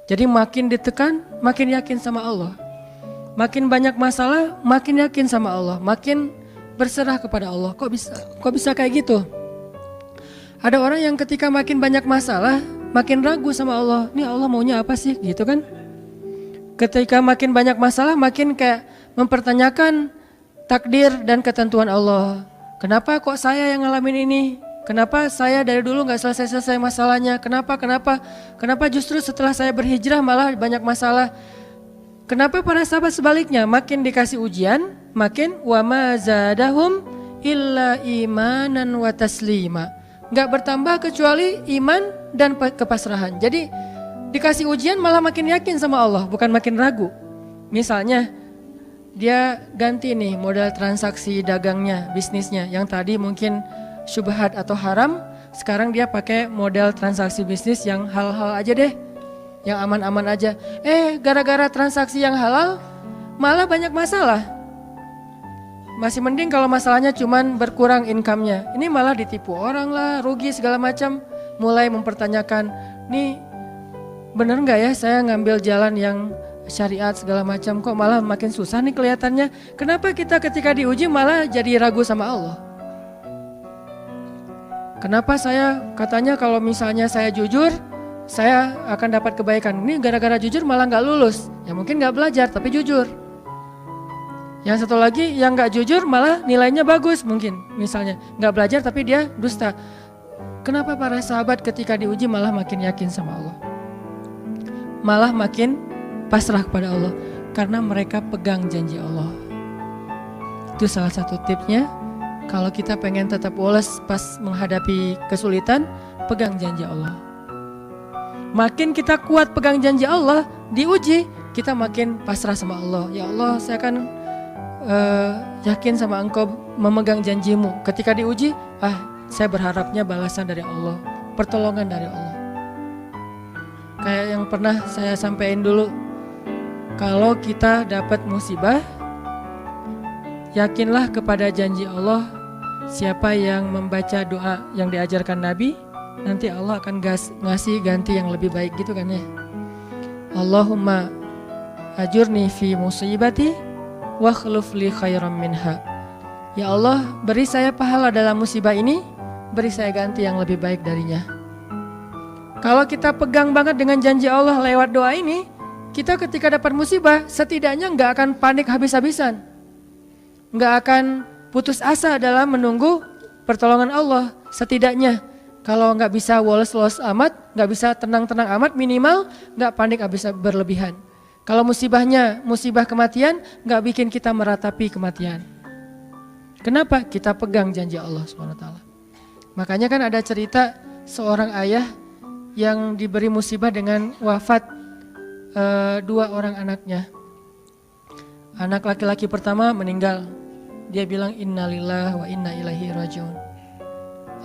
Jadi makin ditekan, makin yakin sama Allah. Makin banyak masalah, makin yakin sama Allah. Makin berserah kepada Allah. Kok bisa kayak gitu? Ada orang yang ketika makin banyak masalah, makin ragu sama Allah. Ini Allah maunya apa sih? Gitu kan? Ketika makin banyak masalah, makin kayak mempertanyakan takdir dan ketentuan Allah. Kenapa kok saya yang ngalamin ini? Kenapa saya dari dulu gak selesai-selesai masalahnya? Kenapa justru setelah saya berhijrah malah banyak masalah? Kenapa para sahabat sebaliknya? Makin dikasih ujian, makin wa ma zadahum illa imanan wa taslima. Gak bertambah kecuali iman dan kepasrahan. Jadi dikasih ujian malah makin yakin sama Allah, bukan makin ragu. Misalnya dia ganti nih model transaksi dagangnya, bisnisnya. Yang tadi mungkin syubhat atau haram, sekarang dia pakai model transaksi bisnis yang halal aja deh, yang aman-aman aja. Gara-gara transaksi yang halal malah banyak masalah. Masih mending kalau masalahnya cuman berkurang income-nya. Ini malah ditipu orang lah, rugi segala macam. Mulai mempertanyakan, nih bener gak ya saya ngambil jalan yang syariat segala macam, kok malah makin susah nih kelihatannya. Kenapa kita ketika diuji malah jadi ragu sama Allah? Kenapa saya katanya kalau misalnya saya jujur, saya akan dapat kebaikan. Ini gara-gara jujur malah gak lulus. Ya mungkin gak belajar tapi jujur. Yang satu lagi yang gak jujur malah nilainya bagus mungkin. Misalnya gak belajar tapi dia dusta. Kenapa para sahabat ketika diuji malah makin yakin sama Allah? Malah makin pasrah kepada Allah. Karena mereka pegang janji Allah. Itu salah satu tipsnya. Kalau kita pengen tetap woles pas menghadapi kesulitan, pegang janji Allah. Makin kita kuat pegang janji Allah, diuji, kita makin pasrah sama Allah. Ya Allah, saya akan yakin sama Engkau memegang janjimu. Ketika diuji, saya berharapnya balasan dari Allah, pertolongan dari Allah. Kayak yang pernah saya sampaikan dulu, kalau kita dapat musibah, yakinlah kepada janji Allah. Siapa yang membaca doa yang diajarkan Nabi, nanti Allah akan ngasih ganti yang lebih baik gitu kan ya. Allahumma ajurni fi musibati wa khluf li khairam minha. Ya Allah, beri saya pahala dalam musibah ini, beri saya ganti yang lebih baik darinya. Kalau kita pegang banget dengan janji Allah lewat doa ini, kita ketika dapat musibah setidaknya gak akan panik habis-habisan. Gak akan putus asa dalam menunggu pertolongan Allah. Setidaknya kalau gak bisa woles-woles amat, gak bisa tenang-tenang amat, minimal gak panik habis berlebihan. Kalau musibahnya musibah kematian, gak bikin kita meratapi kematian. Kenapa? Kita pegang janji Allah SWT. Makanya kan ada cerita seorang ayah yang diberi musibah dengan wafat 2 orang anaknya. Anak laki-laki pertama meninggal. Dia bilang innalillahi wa inna ilaihi rajiun.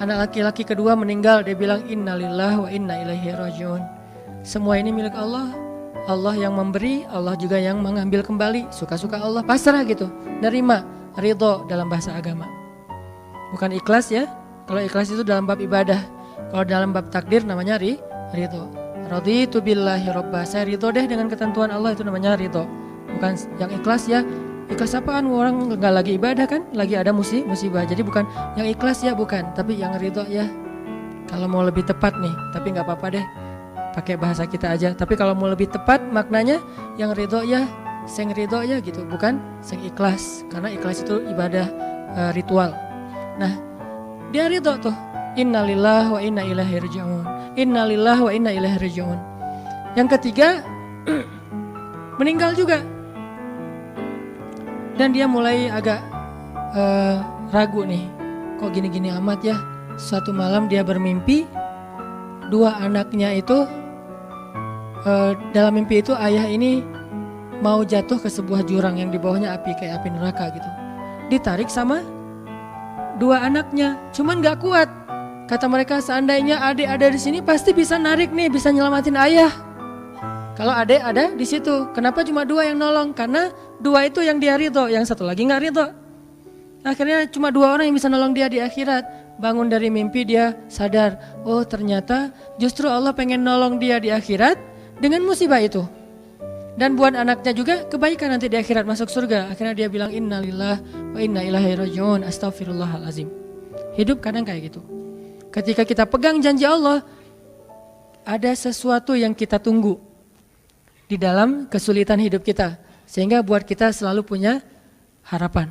Anak laki-laki kedua meninggal, dia bilang innalillahi wa inna ilaihi rajiun. Semua ini milik Allah. Allah yang memberi, Allah juga yang mengambil kembali. Suka-suka Allah, pasrah gitu. Nerima, ridho dalam bahasa agama. Bukan ikhlas ya. Kalau ikhlas itu dalam bab ibadah. Kalau dalam bab takdir namanya ridho. Raditu billahi robba. Saya ridho deh dengan ketentuan Allah, itu namanya ridho. Bukan yang ikhlas ya. Ikhlas apaan? Orang gak lagi ibadah kan, lagi ada musibah. Jadi bukan yang ikhlas ya, bukan. Tapi yang ridho ya. Kalau mau lebih tepat nih, tapi gak apa-apa deh, pakai bahasa kita aja. Tapi kalau mau lebih tepat maknanya, yang ridho ya, sing ridho ya gitu. Bukan sing ikhlas. Karena ikhlas itu ibadah ritual. Nah, dia ridho tuh. Innalillahi wa inna ilaihi rajiun. Innalillahi wa inna ilaihi rajiun. Yang ketiga, meninggal juga. Dan dia mulai agak ragu nih, kok gini-gini amat ya. Suatu malam dia bermimpi 2 anaknya itu, dalam mimpi itu ayah ini mau jatuh ke sebuah jurang yang di bawahnya api, kayak api neraka gitu. Ditarik sama 2 anaknya, cuman gak kuat. Kata mereka, seandainya adik ada di sini pasti bisa narik nih, bisa nyelamatin ayah. Kalau adik ada di situ, kenapa cuma 2 yang nolong? Karena 2 itu yang dia ridho, yang satu lagi nggak ridho. Akhirnya cuma 2 orang yang bisa nolong dia di akhirat. Bangun dari mimpi dia sadar, oh ternyata justru Allah pengen nolong dia di akhirat dengan musibah itu. Dan buat anaknya juga kebaikan nanti di akhirat masuk surga. Akhirnya dia bilang innalillah wa inna ilaihi rajiun, astaghfirullahalazim. Hidup kadang kayak gitu. Ketika kita pegang janji Allah, ada sesuatu yang kita tunggu di dalam kesulitan hidup kita. Sehingga buat kita selalu punya harapan.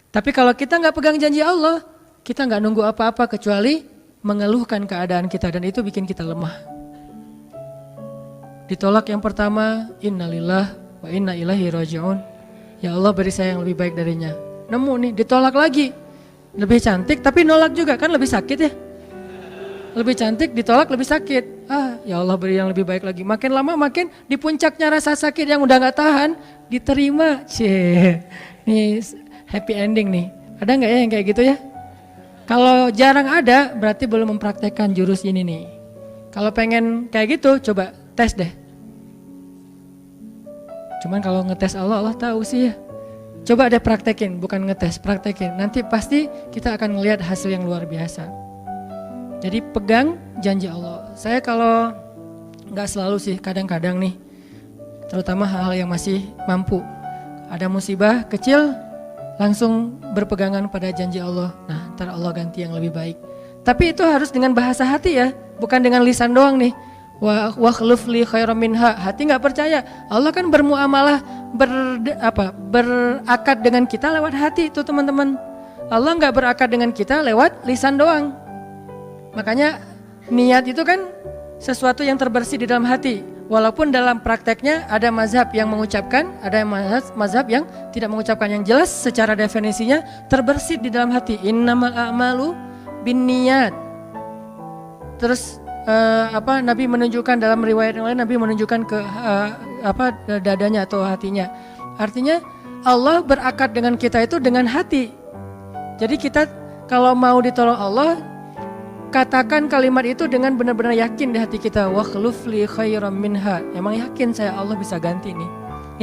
Tapi kalau kita nggak pegang janji Allah, kita nggak nunggu apa-apa kecuali mengeluhkan keadaan kita. Dan itu bikin kita lemah. Ditolak yang pertama, innalillah wa inna ilaihi rajiun. Ya Allah beri saya yang lebih baik darinya. Nemu nih, ditolak lagi. Lebih cantik tapi nolak juga, kan lebih sakit ya. Lebih cantik ditolak lebih sakit. Ya Allah beri yang lebih baik lagi. Makin lama makin di puncaknya rasa sakit yang udah gak tahan, diterima. Nih happy ending nih. Ada gak ya yang kayak gitu ya? Kalau jarang ada berarti belum mempraktekkan jurus ini nih. Kalau pengen kayak gitu coba tes deh. Cuman kalau ngetes Allah tahu sih ya. Coba deh praktekin, bukan ngetes, praktekin. Nanti pasti kita akan ngelihat hasil yang luar biasa. Jadi pegang janji Allah. Saya kalau nggak selalu sih, kadang-kadang nih, terutama hal-hal yang masih mampu. Ada musibah kecil, langsung berpegangan pada janji Allah. Nah, ntar Allah ganti yang lebih baik. Tapi itu harus dengan bahasa hati ya, bukan dengan lisan doang nih. Wa khluf li khairam minha. Hati nggak percaya. Allah kan bermuamalah berakad dengan kita lewat hati itu teman-teman. Allah nggak berakad dengan kita lewat lisan doang. Makanya niat itu kan sesuatu yang terbersih di dalam hati. Walaupun dalam prakteknya ada mazhab yang mengucapkan, ada mazhab yang tidak mengucapkan. Yang jelas secara definisinya terbersih di dalam hati. Innamal a'malu binniyat. Terus Nabi menunjukkan dalam riwayat yang lain, Nabi menunjukkan ke dadanya atau hatinya. Artinya Allah berakad dengan kita itu dengan hati. Jadi kita kalau mau ditolong Allah, katakan kalimat itu dengan benar-benar yakin di hati kita. Wa khluf li khairam minha. Emang yakin saya Allah bisa ganti nih.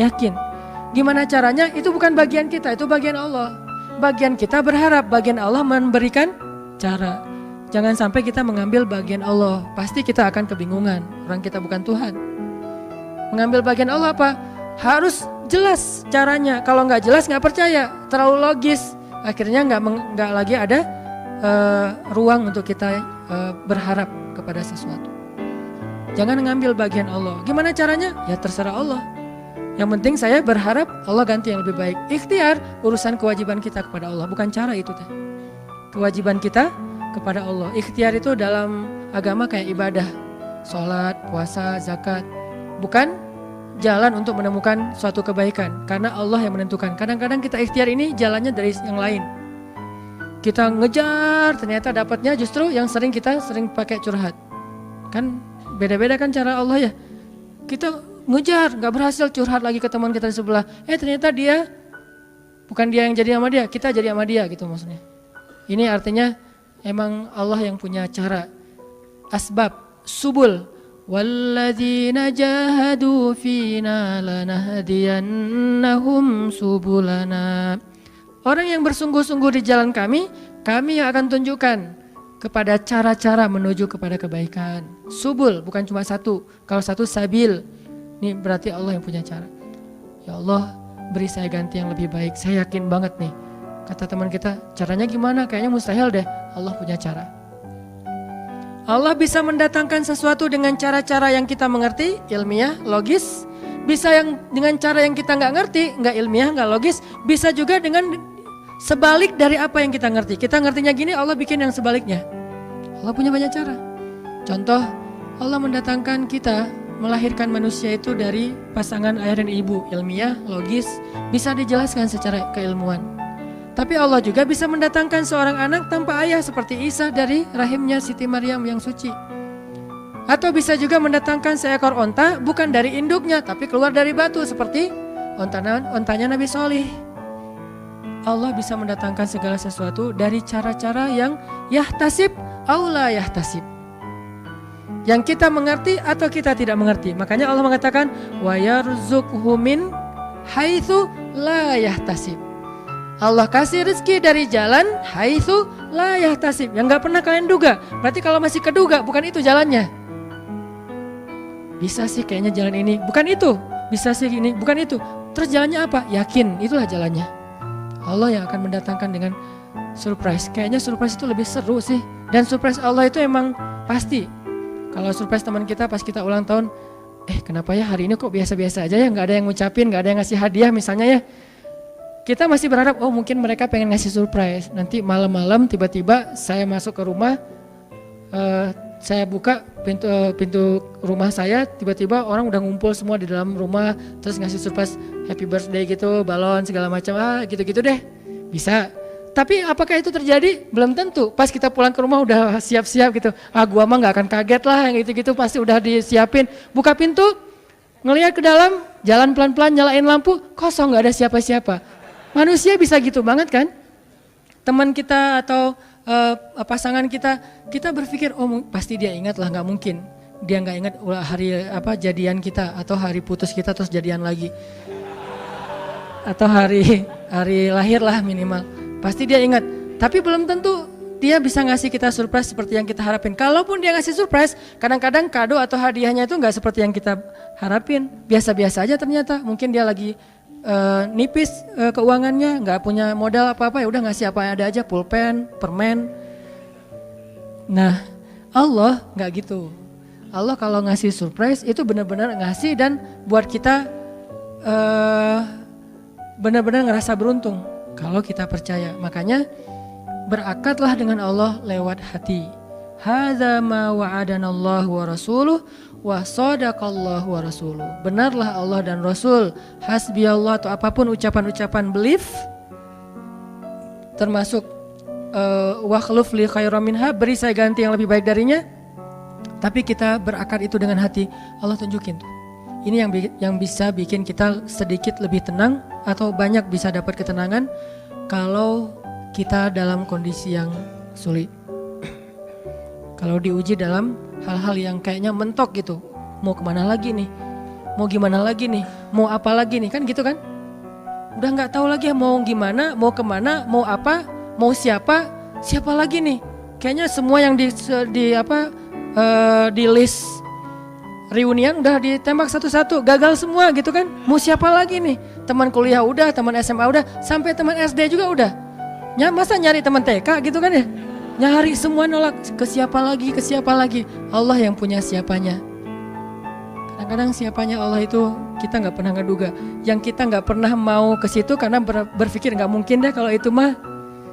Yakin. Gimana caranya? Itu bukan bagian kita, itu bagian Allah. Bagian kita berharap, bagian Allah memberikan cara. Jangan sampai kita mengambil bagian Allah. Pasti kita akan kebingungan. Orang kita bukan Tuhan. Mengambil bagian Allah apa? Harus jelas caranya. Kalau nggak jelas nggak percaya. Terlalu logis. Akhirnya nggak lagi ada ruang untuk kita berharap kepada sesuatu. Jangan mengambil bagian Allah. Gimana caranya? Ya terserah Allah. Yang penting saya berharap Allah ganti yang lebih baik. Ikhtiar urusan kewajiban kita kepada Allah. Bukan cara itu teh. Kewajiban kita kepada Allah. Ikhtiar itu dalam agama kayak ibadah, sholat, puasa, zakat. Bukan jalan untuk menemukan suatu kebaikan, karena Allah yang menentukan. Kadang-kadang kita ikhtiar ini jalannya dari yang lain. Kita ngejar, ternyata dapatnya justru yang sering pakai curhat. Kan beda-beda kan cara Allah ya. Kita ngejar, gak berhasil, curhat lagi ke teman kita di sebelah. Ternyata dia, bukan dia yang jadi sama dia, kita jadi sama dia gitu maksudnya. Ini artinya emang Allah yang punya cara, asbab, subul. Walladzina jahadu fina lanahdiyannahum subulana. Orang yang bersungguh-sungguh di jalan kami yang akan tunjukkan kepada cara-cara menuju kepada kebaikan. Subul bukan cuma satu. Kalau satu sabil, ini berarti Allah yang punya cara. Ya Allah, beri saya ganti yang lebih baik. Saya yakin banget nih. Kata teman kita, caranya gimana? Kayaknya mustahil deh. Allah punya cara. Allah bisa mendatangkan sesuatu dengan cara-cara yang kita mengerti, ilmiah, logis. Bisa yang dengan cara yang kita nggak ngerti, nggak ilmiah, nggak logis. Bisa juga dengan sebalik dari apa yang kita ngerti. Kita ngertinya gini, Allah bikin yang sebaliknya. Allah punya banyak cara. Contoh, Allah mendatangkan kita, melahirkan manusia itu dari pasangan ayah dan ibu. Ilmiah, logis, bisa dijelaskan secara keilmuan. Tapi Allah juga bisa mendatangkan seorang anak tanpa ayah seperti Isa dari rahimnya Siti Maryam yang suci. Atau bisa juga mendatangkan seekor onta bukan dari induknya tapi keluar dari batu seperti ontanya Nabi Solih. Allah bisa mendatangkan segala sesuatu dari cara-cara yang yahtasib aula yahtasib. Yang kita mengerti atau kita tidak mengerti. Makanya Allah mengatakan wa yarzuqhu min haitsu la yahtasib. Allah kasih rezeki dari jalan haitsu la yahtasib, yang gak pernah kalian duga. Berarti kalau masih keduga bukan itu jalannya. bisa sih kayaknya jalan ini, bukan itu. Bisa sih ini, bukan itu. Terus jalannya apa? Yakin, itulah jalannya. Allah yang akan mendatangkan dengan surprise. Kayaknya surprise itu lebih seru sih. Dan surprise Allah itu emang pasti. Kalau surprise teman kita pas kita ulang tahun, kenapa ya hari ini kok biasa-biasa aja ya, gak ada yang ngucapin, gak ada yang ngasih hadiah misalnya ya. Kita masih berharap, mungkin mereka pengen ngasih surprise. Nanti malam-malam tiba-tiba saya masuk ke rumah, saya buka pintu rumah saya, tiba-tiba orang udah ngumpul semua di dalam rumah, terus ngasih surprise happy birthday gitu, balon segala macam, gitu-gitu deh. Bisa. Tapi apakah itu terjadi? Belum tentu. Pas kita pulang ke rumah udah siap-siap gitu. Gua mah gak akan kaget lah, gitu-gitu pasti udah disiapin. Buka pintu, ngelihat ke dalam, jalan pelan-pelan, nyalain lampu, kosong, gak ada siapa-siapa. Manusia bisa gitu banget kan? Teman kita atau pasangan kita berpikir pasti dia ingat lah, nggak mungkin dia nggak ingat hari jadian kita atau hari putus kita terus jadian lagi atau hari lahir lah minimal, pasti dia ingat. Tapi belum tentu dia bisa ngasih kita surprise seperti yang kita harapin. Kalaupun dia ngasih surprise, kadang-kadang kado atau hadiahnya itu nggak seperti yang kita harapin, biasa-biasa aja ternyata. Mungkin dia lagi nipis keuangannya, nggak punya modal apa-apa, ya udah ngasih apa yang ada aja, pulpen, permen. Nah, Allah nggak gitu. Allah kalau ngasih surprise itu benar-benar ngasih dan buat kita benar-benar ngerasa beruntung kalau kita percaya. Makanya berakatlah dengan Allah lewat hati. Hadza ma wa'adanallahu wa rasuluh wa sadaqallahu wa rasuluh. Benarlah Allah dan Rasul. Hasbiyallah atau apapun ucapan-ucapan belief, termasuk wa khluf li khairam minha, beri saya ganti yang lebih baik darinya. Tapi kita berakad itu dengan hati. Allah tunjukin tuh. Ini yang bisa bikin kita sedikit lebih tenang atau banyak bisa dapat ketenangan kalau kita dalam kondisi yang sulit. Kalau diuji dalam hal-hal yang kayaknya mentok gitu, mau kemana lagi nih, mau gimana lagi nih, mau apa lagi nih, kan gitu kan? Udah nggak tahu lagi mau gimana, mau kemana, mau apa, mau siapa lagi nih? Kayaknya semua yang di list reunian udah ditembak satu-satu, gagal semua gitu kan? Mau siapa lagi nih? Teman kuliah udah, teman SMA udah, sampai teman SD juga udah. Masa nyari teman TK gitu kan ya? Nyari semua nolak, ke siapa lagi? Allah yang punya siapanya. Kadang-kadang siapanya Allah itu kita nggak pernah ngeduga. Yang kita nggak pernah mau ke situ karena berpikir nggak mungkin deh kalau itu mah.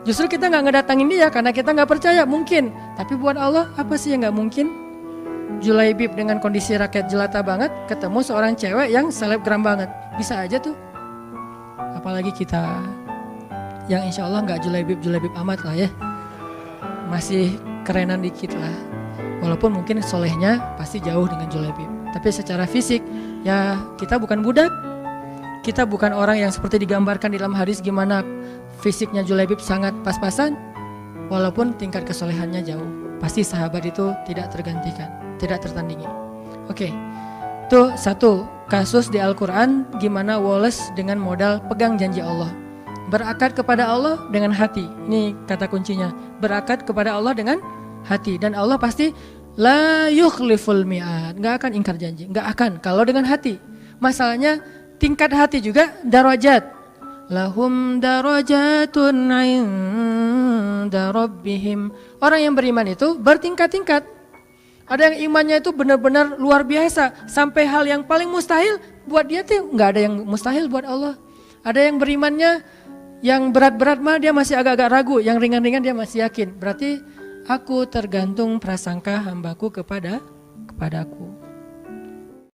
Justru kita nggak ngedatangin dia karena kita nggak percaya mungkin. Tapi buat Allah apa sih yang nggak mungkin? Julaibib dengan kondisi rakyat jelata banget ketemu seorang cewek yang selebgram banget, bisa aja tuh. Apalagi kita yang insya Allah nggak julaibib amat lah ya. Masih kerenan dikit lah. Walaupun mungkin solehnya pasti jauh dengan Julaibib. Tapi secara fisik ya kita bukan budak. Kita bukan orang yang seperti digambarkan di dalam hadis gimana fisiknya Julaibib sangat pas-pasan. Walaupun tingkat kesolehannya jauh. Pasti sahabat itu tidak tergantikan, tidak tertandingi. Oke. Itu satu kasus di Al-Quran gimana Wallace dengan modal pegang janji Allah. Berakad kepada Allah dengan hati. Ini kata kuncinya. Berakad kepada Allah dengan hati. Dan Allah pasti la yukhliful mi'ad. Gak akan ingkar janji. Gak akan. Kalau dengan hati. Masalahnya tingkat hati juga darajat. Lahum darajatun inda rabbihim. Orang yang beriman itu bertingkat-tingkat. Ada yang imannya itu benar-benar luar biasa. Sampai hal yang paling mustahil buat dia tuh gak ada yang mustahil buat Allah. Ada yang berimannya yang berat-berat mah dia masih agak-agak ragu, yang ringan-ringan dia masih yakin. Berarti aku tergantung prasangka hambaku kepadaku.